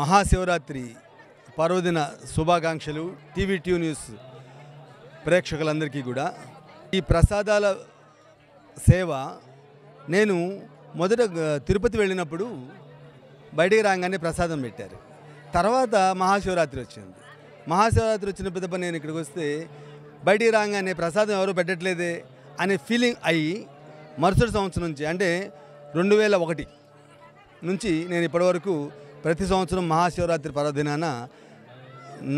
మహాశివరాత్రి పర్వదిన శుభాకాంక్షలు టీవీ2 న్యూస్ ప్రేక్షకులందరికీ కూడా. ఈ ప్రసాదాల సేవ నేను మొదట తిరుపతి వెళ్ళినప్పుడు బయటికి రాగానే ప్రసాదం పెట్టారు. తర్వాత మహాశివరాత్రి వచ్చింది. మహాశివరాత్రి వచ్చిన పెద్ద నేను ఇక్కడికి వస్తే బయటికి రాగానే ప్రసాదం ఎవరు పెట్టట్లేదే అనే ఫీలింగ్ అయ్యి మరుసటి సంవత్సరం నుంచి అంటే 2001 నుంచి నేను ఇప్పటివరకు ప్రతి సంవత్సరం మహాశివరాత్రి పర్వదినాన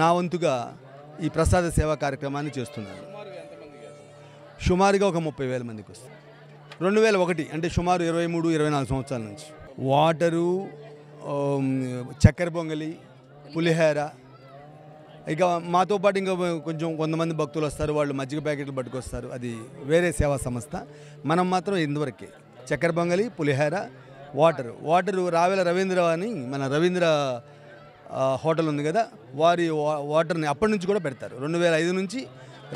నా వంతుగా ఈ ప్రసాద సేవా కార్యక్రమాన్ని చేస్తున్నాను. సుమారుగా ఒక 30,000 మందికి వస్తుంది. 2001 అంటే సుమారు 23-24 సంవత్సరాల నుంచి. వాటరు, చక్కెర పొంగలి, పులిహోర, ఇక మాతో పాటు ఇంకా కొంతమంది భక్తులు వస్తారు. వాళ్ళు మజ్జిగ ప్యాకెట్లు పట్టుకొస్తారు. అది వేరే సేవా సంస్థ. మనం మాత్రం ఇంతవరకే చక్కెర పొంగలి, పులిహోర, వాటరు రావెల రవీంద్ర అని మన రవీంద్ర హోటల్ ఉంది కదా, వారి వాటర్ని అప్పటి నుంచి కూడా పెడతారు. 2005 నుంచి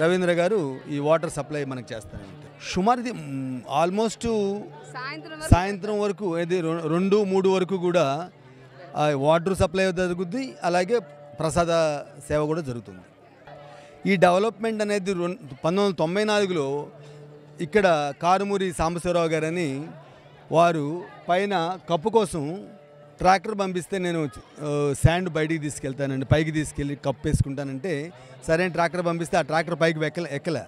రవీంద్ర గారు ఈ వాటర్ సప్లై మనకు చేస్తారు. సుమారు ఇది ఆల్మోస్ట్ సాయంత్రం వరకు, ఇది 2-3 వరకు కూడా వాటర్ సప్లై జరుగుద్ది. అలాగే ప్రసాద సేవ కూడా జరుగుతుంది. ఈ డెవలప్మెంట్ అనేది 1994లో ఇక్కడ కారుమూరి సాంబశివరావు గారని వారు పైన కప్పు కోసం ట్రాక్టర్ పంపిస్తే నేను శాండ్ బయటికి తీసుకెళ్తానండి, పైకి తీసుకెళ్ళి కప్పు వేసుకుంటానంటే సరే ట్రాక్టర్ పంపిస్తే ఆ ట్రాక్టర్ పైకి ఎక్కలే.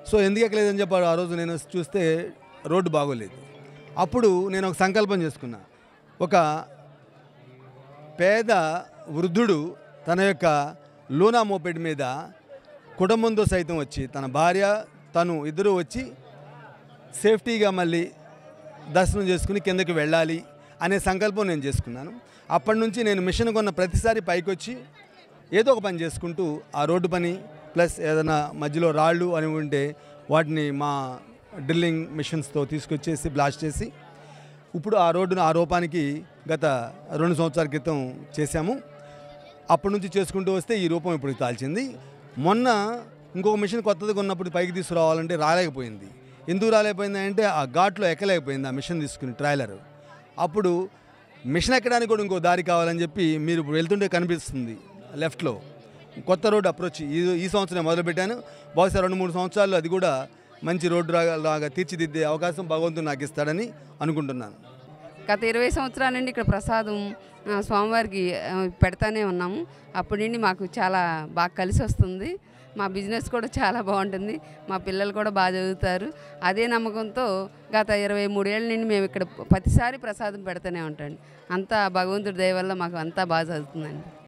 సో ఎందుకు ఎక్కలేదని చెప్పాడు. ఆ రోజు నేను చూస్తే రోడ్డు బాగోలేదు. అప్పుడు నేను ఒక సంకల్పం చేసుకున్నా. ఒక పేద వృద్ధుడు తన యొక్క లూనా మోపెడ్ మీద కుటుంబంతో సైతం వచ్చి, తన భార్య తను ఇద్దరూ వచ్చి సేఫ్టీగా మళ్ళీ దర్శనం చేసుకుని కిందకి వెళ్ళాలి అనే సంకల్పం నేను చేసుకున్నాను. అప్పటి నుంచి నేను మిషన్ కొన్న ప్రతిసారి పైకి వచ్చి ఏదో ఒక పని చేసుకుంటూ ఆ రోడ్డు పని ప్లస్ ఏదైనా మధ్యలో రాళ్ళు అని ఉంటే వాటిని మా డ్రిల్లింగ్ మిషన్స్తో తీసుకొచ్చేసి బ్లాస్ట్ చేసి ఇప్పుడు ఆ రోడ్డును ఆ రూపానికి గత 2 సంవత్సరాల క్రితం చేశాము. అప్పటి నుంచి చేసుకుంటూ వస్తే ఈ రూపం ఇప్పుడు తాల్చింది. మొన్న ఇంకొక మిషన్ కొత్తది కొన్నప్పుడు పైకి తీసుకురావాలంటే రాలేకపోయింది. ఎందుకు రాలేకపోయింది అంటే ఆ ఘాట్లో ఎక్కలేకపోయింది ఆ మిషన్ తీసుకుని ట్రైలర్. అప్పుడు మిషన్ ఎక్కడానికి కూడా ఇంకో దారి కావాలని చెప్పి మీరు వెళ్తుంటే కనిపిస్తుంది లెఫ్ట్లో కొత్త రోడ్డు అప్రోచ్ ఈ సంవత్సరం మొదలుపెట్టాను. బహుశా 2-3 సంవత్సరాల్లో అది కూడా మంచి రోడ్డు లాగా తీర్చిదిద్దే అవకాశం భగవంతుడు నాకు ఇస్తాడని అనుకుంటున్నాను. గత 20 సంవత్సరాల నుండి ఇక్కడ ప్రసాదం స్వామివారికి పెడతానే ఉన్నాము. అప్పటి నుండి మాకు చాలా బాగా కలిసి వస్తుంది. మా బిజినెస్ కూడా చాలా బాగుంటుంది. మా పిల్లలు కూడా బాగా చదువుతారు. అదే నమ్మకంతో గత 23 ఏళ్ళ నుండి మేము ఇక్కడ ప్రతిసారి ప్రసాదం పెడతానే ఉంటాం. అంతా భగవంతుడి దయ వల్ల మాకు అంతా బాగా చదువుతుందండి.